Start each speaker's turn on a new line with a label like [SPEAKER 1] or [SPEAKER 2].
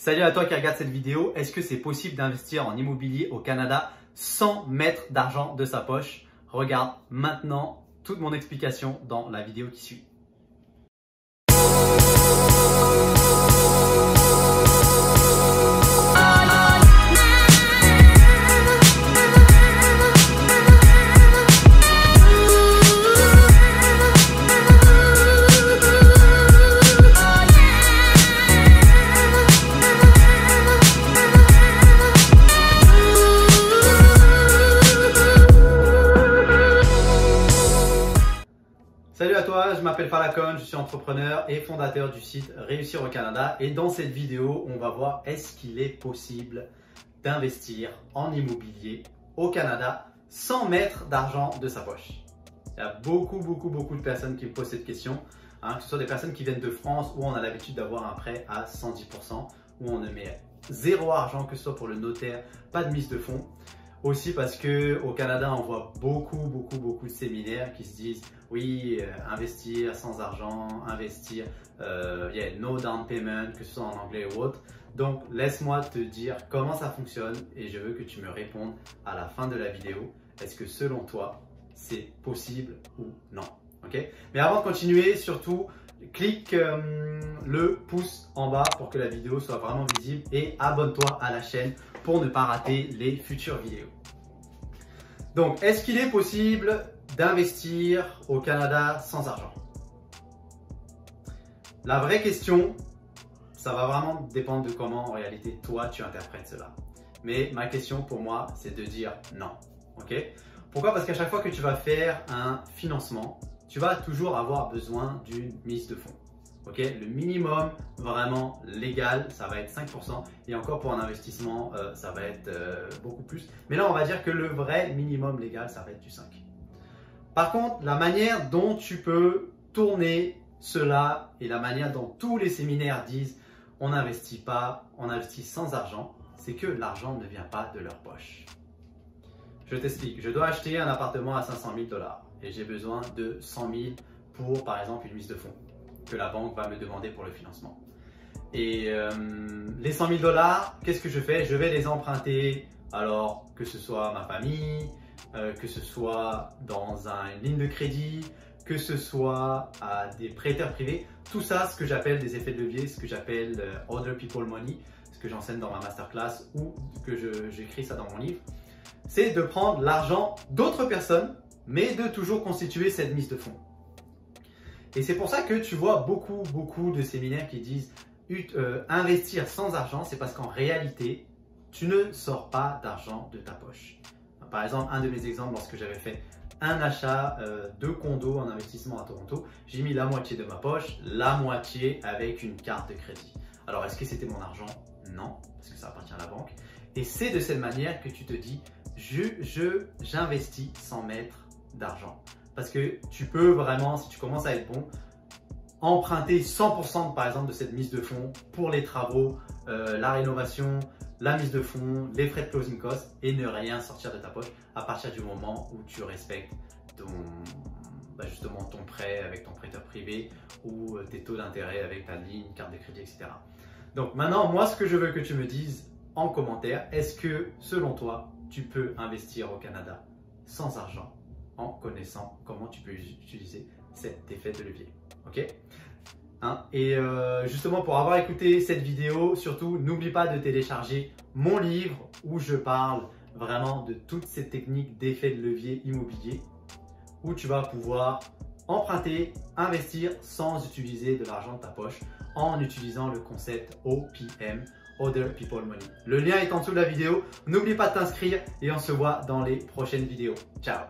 [SPEAKER 1] Salut à toi qui regarde cette vidéo. Est-ce que c'est possible d'investir en immobilier au Canada sans mettre d'argent de sa poche? Regarde maintenant toute mon explication dans la vidéo qui suit. Salut à toi, je m'appelle Falcon, je suis entrepreneur et fondateur du site Réussir au Canada. Et dans cette vidéo, on va voir est-ce qu'il est possible d'investir en immobilier au Canada sans mettre d'argent de sa poche. Il y a beaucoup de personnes qui me posent cette question, que ce soit des personnes qui viennent de France où on a l'habitude d'avoir un prêt à 110%, où on ne met zéro argent, que ce soit pour le notaire, pas de mise de fonds. Aussi parce qu'au Canada, on voit beaucoup de séminaires qui se disent oui, investir sans argent, investir, no down payment, que ce soit en anglais ou autre. Donc, laisse-moi te dire comment ça fonctionne et je veux que tu me répondes à la fin de la vidéo. Est-ce que selon toi, c'est possible ou non? Ok? Mais avant de continuer, surtout, clique le pouce en bas pour que la vidéo soit vraiment visible et abonne-toi à la chaîne pour ne pas rater les futures vidéos. Donc, est-ce qu'il est possible d'investir au Canada sans argent? La vraie question, ça va vraiment dépendre de comment en réalité toi tu interprètes cela. Mais ma question pour moi, c'est de dire non. Ok? Pourquoi? Parce qu'à chaque fois que tu vas faire un financement, tu vas toujours avoir besoin d'une mise de fonds. Okay? Le minimum vraiment légal, ça va être 5%. Et encore pour un investissement, ça va être beaucoup plus. Mais là, on va dire que le vrai minimum légal, ça va être du 5%. Par contre, la manière dont tu peux tourner cela et la manière dont tous les séminaires disent on n'investit pas, on investit sans argent, c'est que l'argent ne vient pas de leur poche. Je t'explique. Je dois acheter un appartement à 500 000 $ et j'ai besoin de 100 000 pour, par exemple, une mise de fonds que la banque va me demander pour le financement. Et les 100 000 $, qu'est-ce que je fais? Je vais les emprunter, alors que ce soit ma famille, que ce soit dans une ligne de crédit, que ce soit à des prêteurs privés. Tout ça, ce que j'appelle des effets de levier, ce que j'appelle Other People Money, ce que j'enseigne dans ma masterclass ou que j'écris ça dans mon livre, c'est de prendre l'argent d'autres personnes, mais de toujours constituer cette mise de fonds. Et c'est pour ça que tu vois beaucoup de séminaires qui disent investir sans argent, c'est parce qu'en réalité, tu ne sors pas d'argent de ta poche. Par exemple, un de mes exemples, lorsque j'avais fait un achat de condo en investissement à Toronto, j'ai mis la moitié de ma poche, la moitié avec une carte de crédit. Alors, est-ce que c'était mon argent? Non, parce que ça appartient à la banque. Et c'est de cette manière que tu te dis, j'investis sans mettre d'argent. Parce que tu peux vraiment, si tu commences à être bon, emprunter 100% par exemple de cette mise de fonds pour les travaux, la rénovation, la mise de fonds, les frais de closing costs et ne rien sortir de ta poche à partir du moment où tu respectes justement ton prêt avec ton prêteur privé ou tes taux d'intérêt avec ta ligne, carte de crédit, etc. Donc maintenant, moi ce que je veux que tu me dises en commentaire, est-ce que selon toi, tu peux investir au Canada sans argent en connaissant comment tu peux utiliser cet effet de levier. Ok? Et justement, pour avoir écouté cette vidéo, surtout, n'oublie pas de télécharger mon livre où je parle vraiment de toutes ces techniques d'effet de levier immobilier où tu vas pouvoir emprunter, investir sans utiliser de l'argent de ta poche en utilisant le concept OPM, Other People Money. Le lien est en dessous de la vidéo. N'oublie pas de t'inscrire et on se voit dans les prochaines vidéos. Ciao!